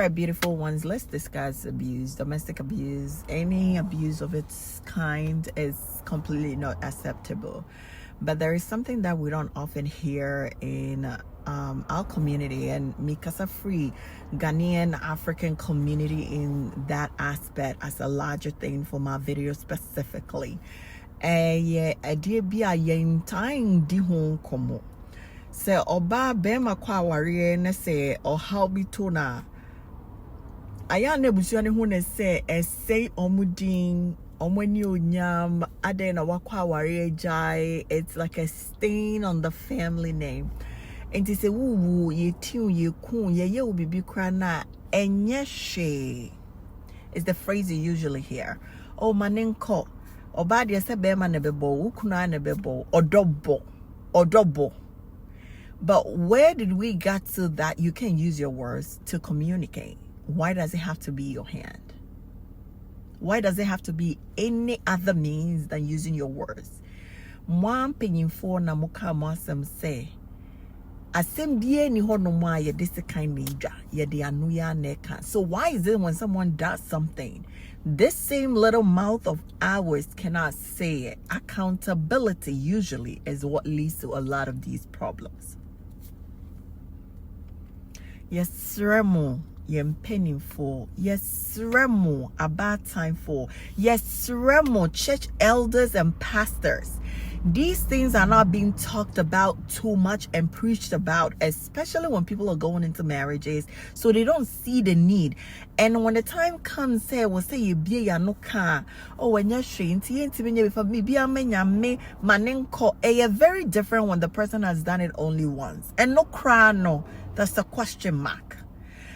Alright, beautiful ones, let's discuss abuse, domestic abuse. Any abuse of its kind is completely not acceptable. But there is something that we don't often hear in our community, and Mikasa Free Ghanaian African community in that aspect as a larger thing for my video specifically. Yeah, idea be a yen time di hon komo. Say oba bema kwa warrior ne say or how be tona. Aya na busuane hu ne say essay omudin omani onyam ade na wakwa warrior jai. It's like a stain on the family name. And to say woo ye tune ye kun ye ye bibi kra na enye she is the phrase you usually hear. Oh manenko oba de se be ma ne bebo ukuna ne bebo odobo. But where did we get to that you can use your words to communicate? Why does it have to be your hand? Why does it have to be any other means than using your words? Mwan penyimfo na muka mwasem say asem bie ni hono mwa ye this kind nija ye de anuya neka. So why is it when someone does something, this same little mouth of ours cannot say it? Accountability usually is what leads to a lot of these problems. Yes, Remo, yempenifo. Yes, Remo, a bad time for. Yes, Remo, church elders and pastors. These things are not being talked about too much and preached about, especially when people are going into marriages, so they don't see the need. And when the time comes, say, we'll say you be ya no car. Oh, when you're showing before me be a me manenko. A very different when the person has done it only once. And no cry, no. That's a question mark.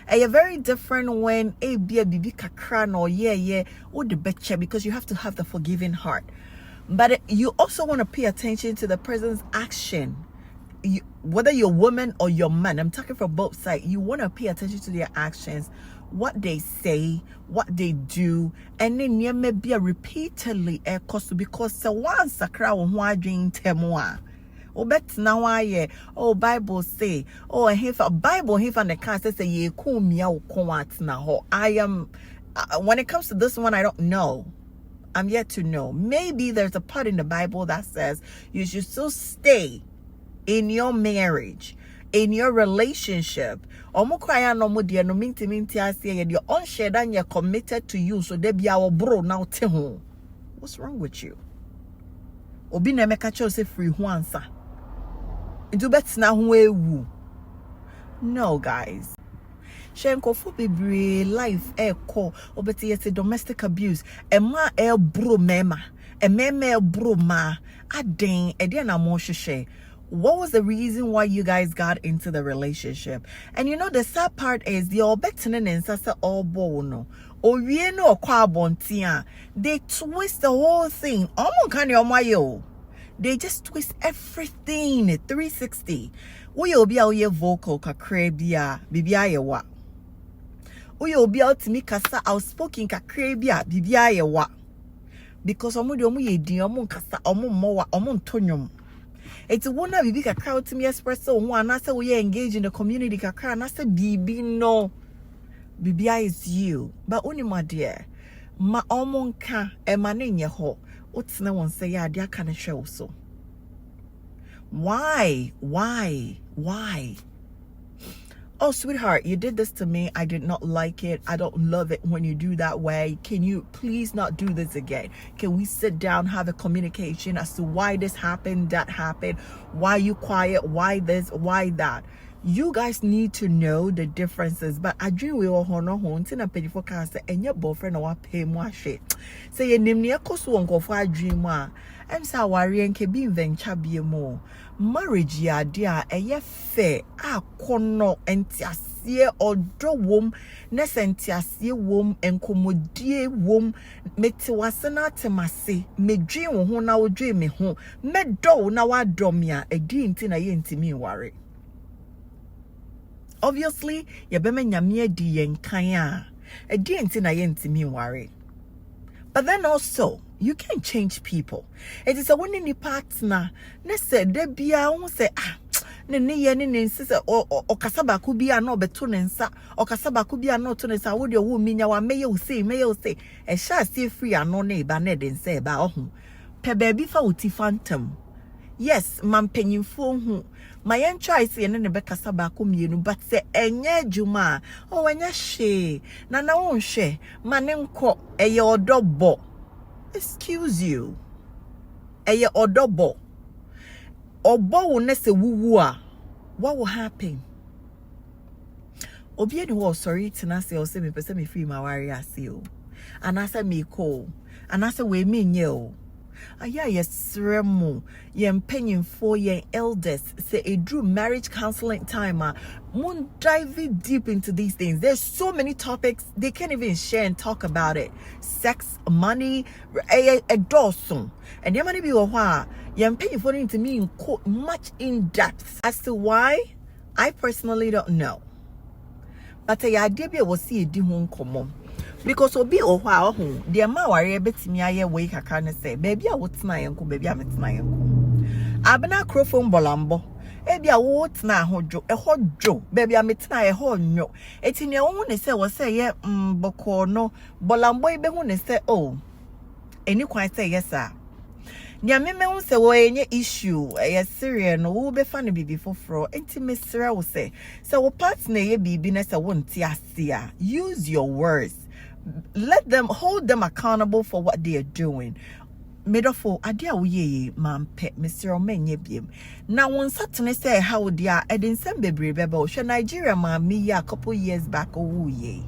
A very different when a be a bibi kakra no yeah or the betcha, because you have to have the forgiving heart. But you also want to pay attention to the person's action. Whether you're a woman or your man, I'm talking for both sides. You want to pay attention to their actions, what they say, what they do, and then you may be repeatedly because the one sakra who doing temwa. Oh, bet now I oh Bible say oh if a Bible if and the cast say ye kum ya kwat na ho. I am when it comes to this one, I don't know. I'm yet to know. Maybe there's a part in the Bible that says you should still stay in your marriage, in your relationship. What's wrong with you? Obi na meka cho say free huansa. Into bet na hu. No, guys. Shenko bebre life call obeti yet domestic abuse. Ema bro mema. Meme bro ma. Aden na mo sheshe. What was the reason why you guys got into the relationship? And you know the sad part is the obetinen and sasa all bono. Owie no kwa bontia. They twist the whole thing. They just twist everything 360. Uyo be a vocal kakre bia bibia ye wa. Uyo be out to me kasa outspoken kakre bia bibia ye wa. Because omu ye di omu kasa omu mowa omu tonyum. It's one bibi kakra to me espresso one I say we engage in the community kakra and I say bibi no. Bibia is you. But only my dear. Ma omu ka emane nye ho. Utsna won say ya dia kana show so. Why? Oh, sweetheart, you did this to me. I did not like it. I don't love it when you do that way. Can you please not do this again? Can we sit down, have a communication as to why this happened, that happened, why you quiet, why this, why that? You guys need to know the differences. But I dream we all honor home. Tina pay for cast and your boyfriend or pay more shit. Say your name near cost one go for a dream. I'm so worrying and can be venture be more. Marriage ya dear a ye fair a corner and tiasie or draw womb nescent tiasie womb and commodie womb metiwasana temase me dream who now dream me home me do now I domia a dean tina yenti me worry. Obviously, ya beme nyamie di yen kanya a dean tina yenti me worry. But then also, you can't change people. It is a one in the partner. They said, they be a say, ne ye ne nsese o kasaba ku bia na obeto ne nsa o kasaba ku bia na oto ne nsa wo de wo minya wa meye wo sei e sha se free ano na eba na de nsa eba ohun pe baabi fa oti phantom yes man panyimfo hu my yen try say ne be kasaba ku mienu but se enye juma o enya hwe na wo nhwe mane nko eye odobo excuse you eye odobo obo wo ne se wuwu a what will happen obi eni wo sorry tina say o say me pese me free my warrior ase o anasa me ko anasa we me nye o aya yesremo ye mpanyimfo ye elders say a true marriage counseling time moon diving deep into these things. There's so many topics they can't even share and talk about it. Sex, money, a dorsum. And there might be a while ye mpanyimfo into me in much in depth as to why. I personally don't know. But the idea be was see a di common. Because obi ohwa ohun de ma ware betimi aye we kaka ne say baby a wotena yenko baby a metena yenko abena crofon bolambo ebi a wotena hodwo ehodwo baby a metena ehonyo eti ne wo ne say wo say ye boko no bolambo ibe hu ne say oh eni kwan say yes sir nya meme hu say wo enye issue ye serious no wo be fa ne bibi foforo enti mesra wo say wo partner ye bibi ne say wo nti ase use your words. Let them hold them accountable for what they are doing. Medofo adia uye mampe Mr. Omenye biem. Now one certainly say how they are edin sem bebre beba she Nigeria mami ya a couple years back ye.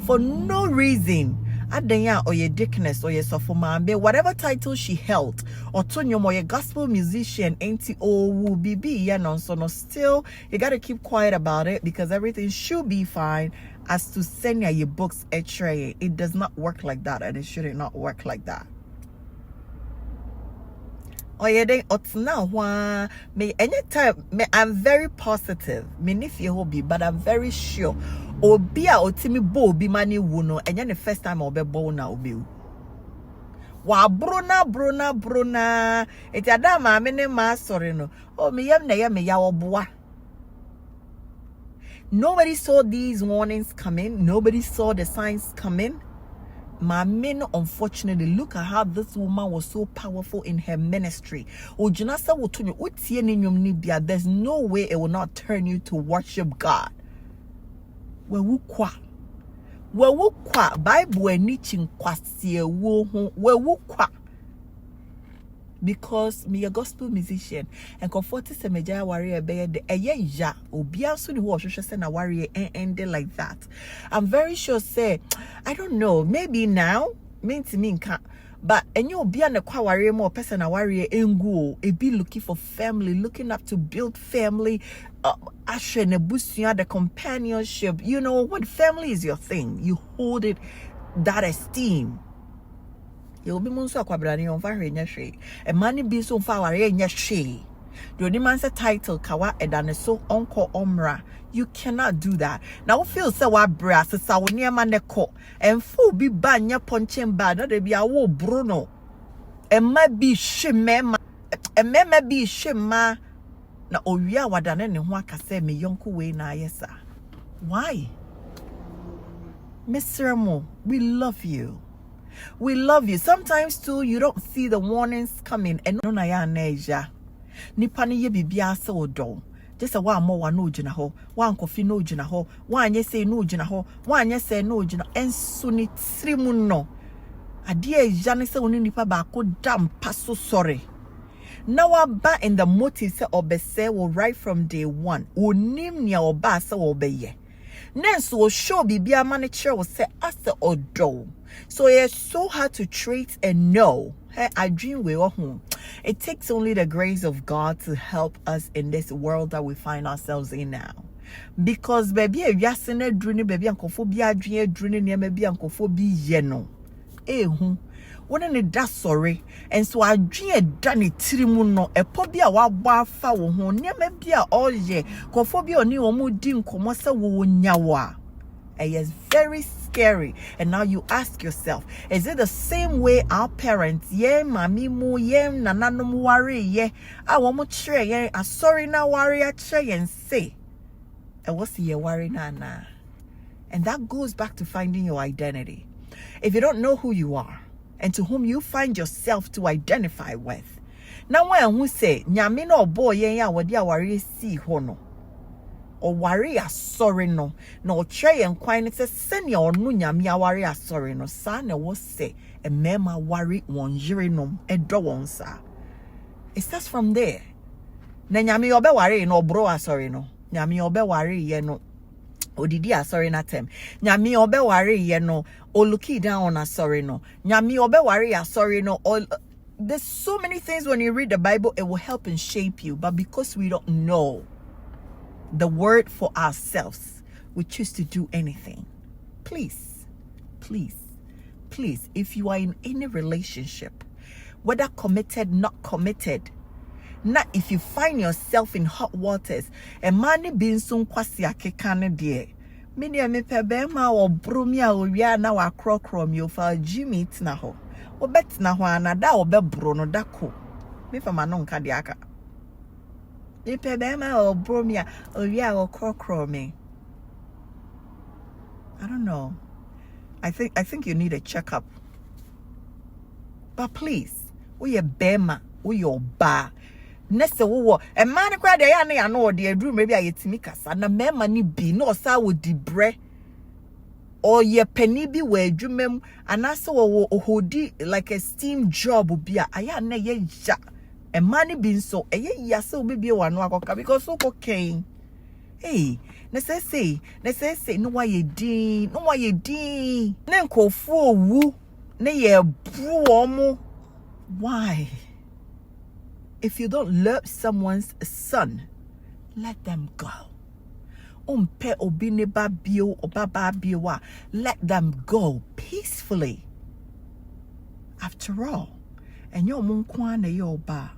For no reason adenya or ye dickness or ye sofomambe whatever title she held or tonyo or ye gospel musician ain't oh bibi ya non so no still you gotta keep quiet about it because everything should be fine. As to send your books a tray, it does not work like that, and it should not work like that. Oh yeah, then now me anytime me I'm very positive. Me if you hobby, but I'm very sure. Obi a otimi bo bi mani wuno, and the first time I'll be born now obi. Wa brona. It's a dama me ne ma sorry no. Oh me yam na yam me ya oboa. Nobody saw these warnings coming. Nobody saw the signs coming. My men, unfortunately, look at how this woman was so powerful in her ministry. There's no way it will not turn you to worship God. Bible because me a gospel musician and comforted se meja warrior be de ya obia so ni wo hwehwe se na warrior end like that. I'm very sure say I don't know maybe now mean to me nka but enye obia ne kwa warrior more person na warrior engu e be looking for family, looking up to build family, ashe ne busua the companionship. You know what, family is your thing, you hold it that esteem. You will be monso akwabrani on fire nya hwe e mani bi so fa ware nya hwe the only man's title kawa edane so onko omra. You cannot do that. Now feel so wa bra sesa wo niema ne ko emfo bi ba nya ponchen ba na de bia wo bruno emma bi hwemema emema bi hwema na owia wadane ne ho akase me yonko we na ayesa. Why? Mr. Mo, we love you. We love you. Sometimes too, you don't see the warnings coming. And no na ya neja. Nipani ye bibia se odo. Just a one more one no jina ho, one coffee no jina ho, one ye say no jina ho, one ye say no jina, and suni trimuno. A dear Janisa unipa bako damn paso sorry. Now I ba in the motive or bese will right from day one. Unim nia or basa or beye. Nenso will show bibia manager will say as the odo. So it's so hard to treat and know. Hey, I dream we are home. It takes only the grace of God to help us in this world that we find ourselves in now. Because baby, if you're saying a dream, baby, uncofo be a dream, near maybe uncofo be yeno. When that sorry, and so I dream done it trimuno, a pobia wa foul home, near maybe all ye, confobia ni omu dim comosa wo nyawa. It's very scary. And now you ask yourself, is it the same way our parents, yeah, mami mu, yeah, nananum worry, yeah, I want to try, yeah, sorry now worry, I try and say, and what's the worry na? And that goes back to finding your identity. If you don't know who you are and to whom you find yourself to identify with, now when who say, nyame no boy, yeah, what dia worry see hono. Or worry a sorry no try and quine it says senior or nunya me a worry a sorry no son was say a mema worry one jirinum a draw sa. It starts from there. Nyami obe worry no bro a sorry no. Nyami obe worry ye no odidi a sorry na tem. Nyami obe worry ye no o looky down a sorry no. Nyami obe worry a sorry no all. There's so many things when you read the Bible, it will help and shape you, but because we don't know the word for ourselves, we choose to do anything. Please, if you are in any relationship, whether committed, not committed, not if you find yourself in hot waters, a man being soon kwasi akekane dear. Many a me pebema or bromia or ya now a crocrom you for Jimmy tnaho. Or bet na wana da or be brono dako. Me for manon kadiaka. Or bromia or yeah or crocromy. I don't know. I think you need a checkup. But please, we a bema, we your bar. Next wo a man cry the ya know the room maybe I timika na mema ni bi no sa wo dibre or ye penny bi we adwumam anase wo hodi like a steam job bi a aya na ye ja a man bi so e ye yase obi bi wano akoka because so cocaine. Hey, na say no why ye din na nkofo wu na ye bru omo. Why? If you don't love someone's son, let them go. Let them go peacefully. After all, and your munkwana your ba.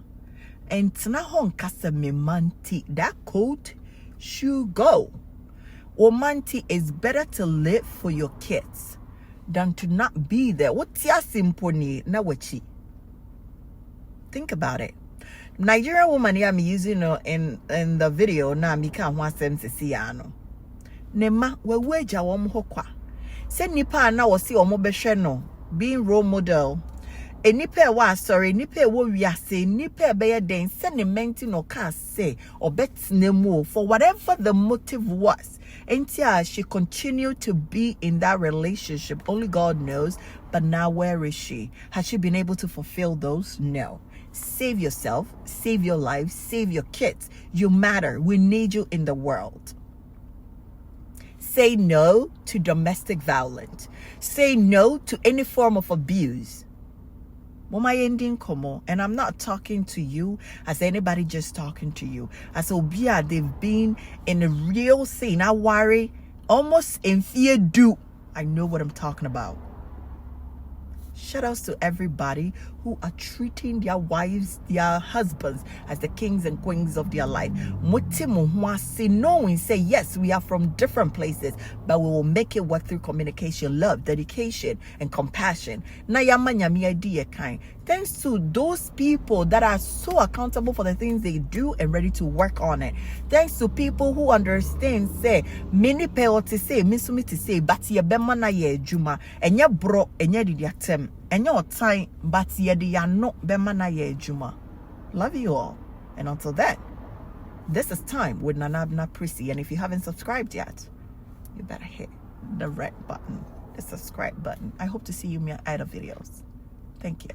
And tnahon kasa me manti, that coat should go. Manti is better to live for your kids than to not be there. What's your simponi na wachi? Think about it. Nigerian woman I'm using in the video na mika wasem sesiano. Nema we weja wom hokwa. Se nipa na wo se omo behwe no being role model. Enipa wa sorry nipa wo wiase nipa be den se ne menti no ka say or bet nemu for whatever the motive was. Until she continued to be in that relationship. Only God knows. But now where is she? Has she been able to fulfill those? No. Save yourself, save your life, save your kids. You matter. We need you in the world. Say no to domestic violence. Say no to any form of abuse. And I'm not talking to you as anybody just talking to you. As Obia, they've been in a real scene. I worry, almost in fear do. I know what I'm talking about. Shout outs to everybody who are treating their wives, their husbands as the kings and queens of their life. Knowing, say yes, we are from different places, but we will make it work through communication, love, dedication, and compassion. Thanks to those people that are so accountable for the things they do and ready to work on it. Thanks to people who understand, say, many pay to say, misumi to say, but ye bemana ye juma, and ye bro, and ye did yatem, and your time, but ye de no bemana ye juma. Love you all. And until then, this is Time with Nanabna Prissy. And if you haven't subscribed yet, you better hit the red button, the subscribe button. I hope to see you in my other videos. Thank you.